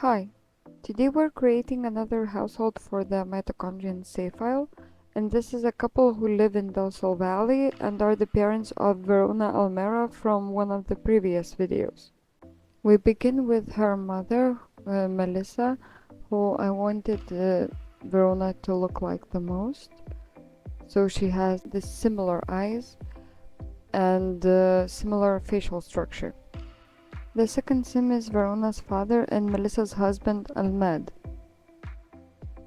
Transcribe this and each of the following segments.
Hi, today we're creating another household for the mitochondrial C file, and this is a couple who live in Del Sol Valley and are the parents of Verona Almera from one of the previous videos. We begin with her mother, Melissa, who I wanted Verona to look like the most. So she has the similar eyes and similar facial structure. The second sim is Verona's father and Melissa's husband, Almed.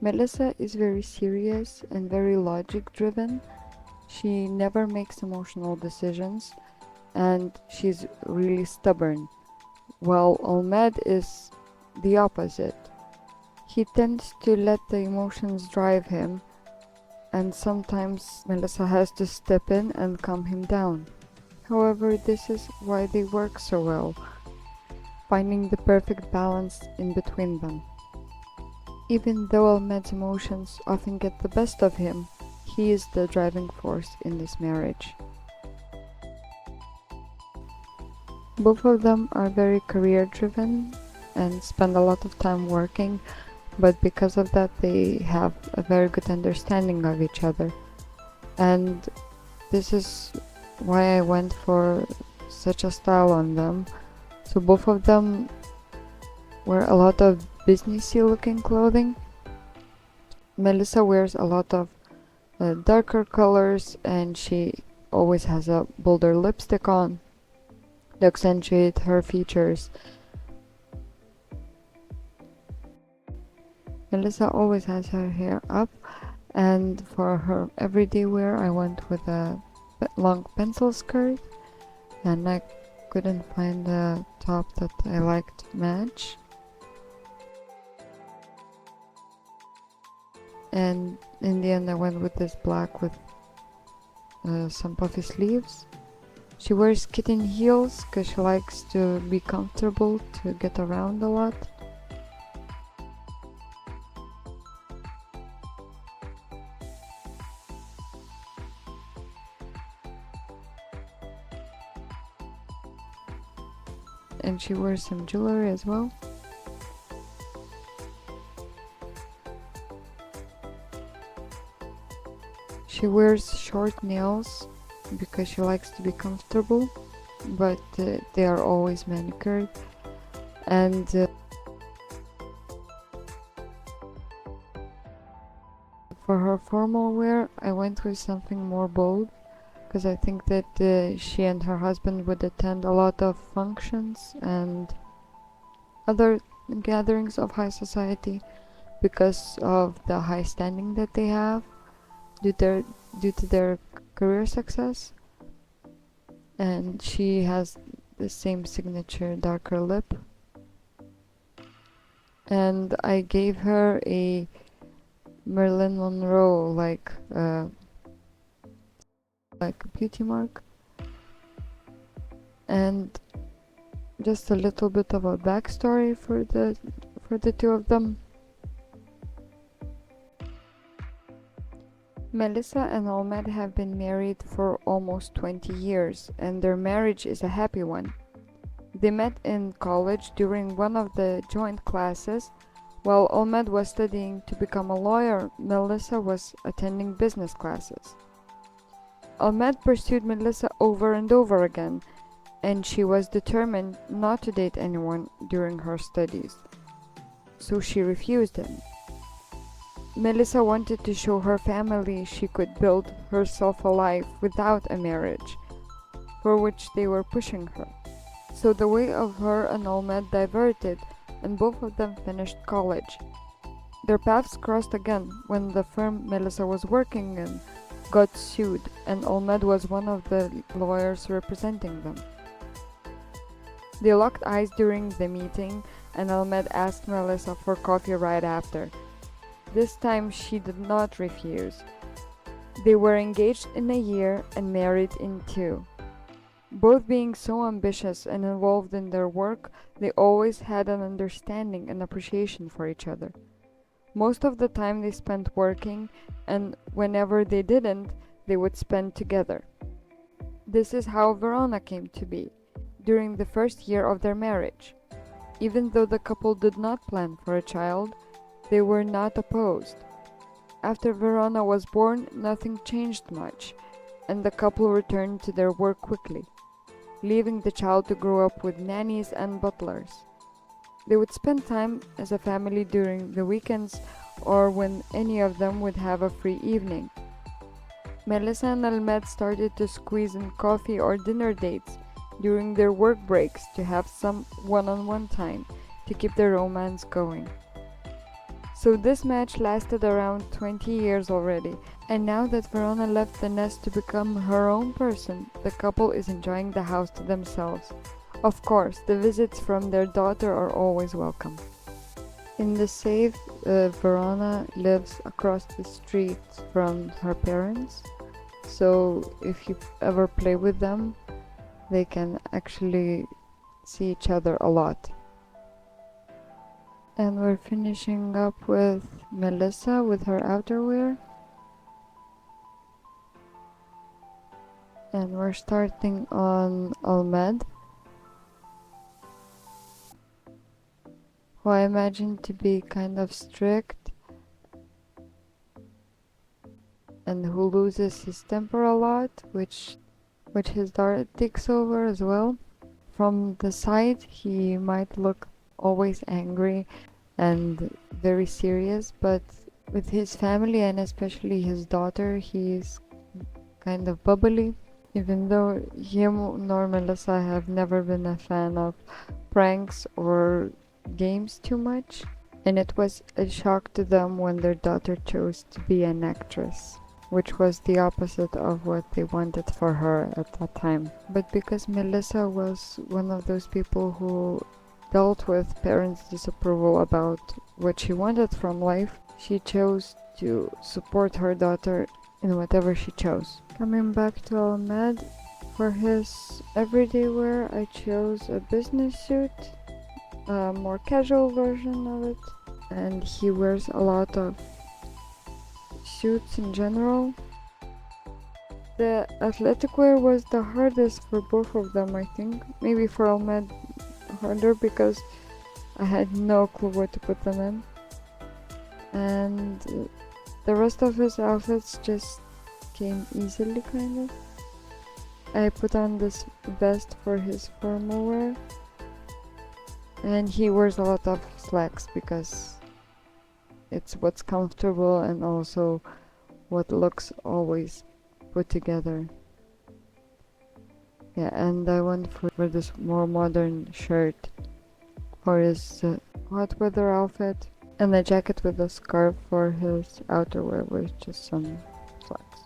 Melissa is very serious and very logic driven. She never makes emotional decisions and she's really stubborn, while Almed is the opposite. He tends to let the emotions drive him, and sometimes Melissa has to step in and calm him down. However, this is why they work so well, finding the perfect balance in between them. Even though Almed's emotions often get the best of him, he is the driving force in this marriage. Both of them are very career driven and spend a lot of time working, but because of that they have a very good understanding of each other. And this is why I went for such a style on them. So both of them wear a lot of businessy looking clothing. Melissa wears a lot of darker colors, and she always has a bolder lipstick on to accentuate her features. Melissa always has her hair up, and for her everyday wear I went with a long pencil skirt, and I couldn't find a top that I liked match. And in the end I went with this black with some puffy sleeves. She wears kitten heels because she likes to be comfortable to get around a lot. And she wears some jewelry as well. She wears short nails because she likes to be comfortable, but they are always manicured. And for her formal wear I went with something more bold, because I think that she and her husband would attend a lot of functions and other gatherings of high society because of the high standing that they have due to their career success. And she has the same signature darker lip, and I gave her a Marilyn Monroe like beauty mark. And just a little bit of a backstory for the two of them. Melissa and Almed have been married for almost 20 years, and their marriage is a happy one. They met in college during one of the joint classes. While Almed was studying to become a lawyer, Melissa was attending business classes. Almed pursued Melissa over and over again, and she was determined not to date anyone during her studies, so she refused him. Melissa wanted to show her family she could build herself a life without a marriage, for which they were pushing her. So the way of her and Almed diverted, and both of them finished college. Their paths crossed again when the firm Melissa was working in got sued, and Almed was one of the lawyers representing them. They locked eyes during the meeting, and Almed asked Melissa for coffee right after. This time she did not refuse. They were engaged in a year and married in 2. Both being so ambitious and involved in their work, they always had an understanding and appreciation for each other. Most of the time they spent working, and whenever they didn't, they would spend together. This is how Verona came to be during the first year of their marriage. Even though the couple did not plan for a child, they were not opposed. After Verona was born, nothing changed much, and the couple returned to their work quickly, leaving the child to grow up with nannies and butlers. They would spend time as a family during the weekends or when any of them would have a free evening. Melisa and Almed started to squeeze in coffee or dinner dates during their work breaks to have some one-on-one time to keep their romance going. So this match lasted around 20 years already, and now that Verona left the nest to become her own person, the couple is enjoying the house to themselves. Of course, the visits from their daughter are always welcome. In the safe, Verona lives across the street from her parents, so if you ever play with them, they can actually see each other a lot. And we're finishing up with Melisa with her outerwear. And we're starting on Almed, who I imagine to be kind of strict and who loses his temper a lot, which his daughter takes over as well. From the side, he might look always angry and very serious, but with his family and especially his daughter, he's kind of bubbly. Even though him nor Melissa have never been a fan of pranks or games too much, and it was a shock to them when their daughter chose to be an actress, which was the opposite of what they wanted for her at that time. But because Melissa was one of those people who dealt with parents' disapproval about what she wanted from life, she chose to support her daughter in whatever she chose. Coming back to Almed, for his everyday wear I chose a business suit, a more casual version of it, and he wears a lot of suits in general. The athletic wear was the hardest for both of them, I think. Maybe for Almed harder because I had no clue where to put them in. And the rest of his outfits just came easily, kind of. I put on this vest for his formal wear, and he wears a lot of slacks because it's what's comfortable and also what looks always put together. Yeah, and I went for this more modern shirt for his hot weather outfit, and a jacket with a scarf for his outerwear with just some slacks.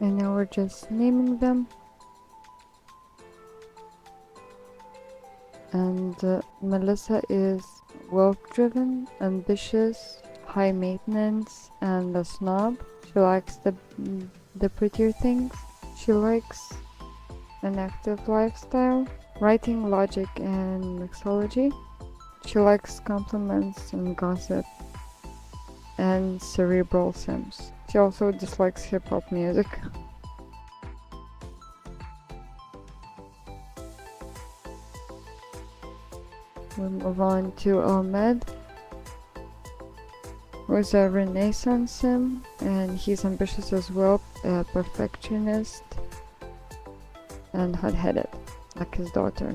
And now we're just naming them. And Melissa is wealth-driven, ambitious, high maintenance, and a snob. She likes the prettier things. She likes an active lifestyle, writing, logic, and mixology. She likes compliments and gossip, and cerebral sims. She also dislikes hip-hop music. We move on to Almed, who's a Renaissance sim, and he's ambitious as well, a perfectionist, and hot-headed, like his daughter.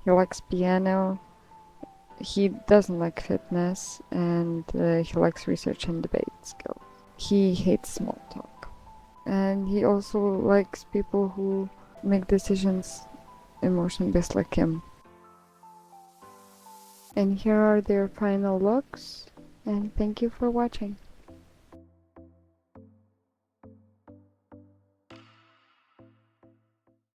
He likes piano, he doesn't like fitness, and he likes research and debate skills. He hates small talk. And he also likes people who make decisions emotion-based like him. And here are their final looks, and thank you for watching.